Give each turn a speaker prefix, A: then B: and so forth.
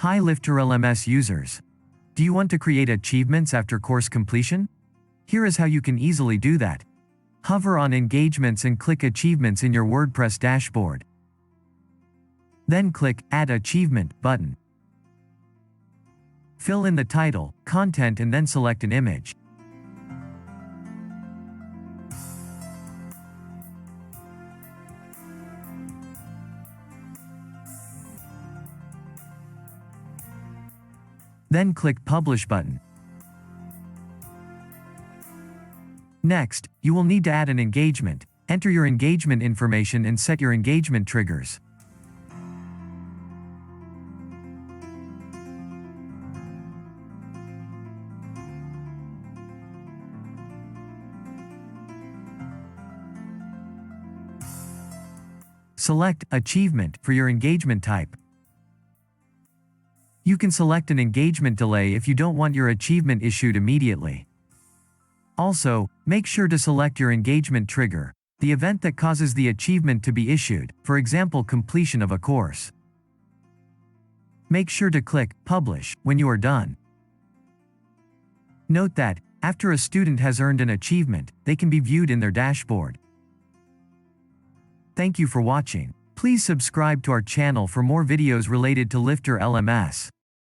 A: Hi LifterLMS users. Do you want to create achievements after course completion? Here is how you can easily do that. Hover on Engagements and click Achievements in your WordPress dashboard. Then click Add Achievement button. Fill in the title, content and then select an image. Then click Publish button. Next, you will need to add an engagement. Enter your engagement information and set your engagement triggers. Select Achievement for your engagement type. You can select an engagement delay if you don't want your achievement issued immediately. Also, make sure to select your engagement trigger, the event that causes the achievement to be issued, for example completion of a course. Make sure to click Publish when you are done. Note that, after a student has earned an achievement, they can be viewed in their dashboard. Thank you for watching. Please subscribe to our channel for more videos related to LifterLMS.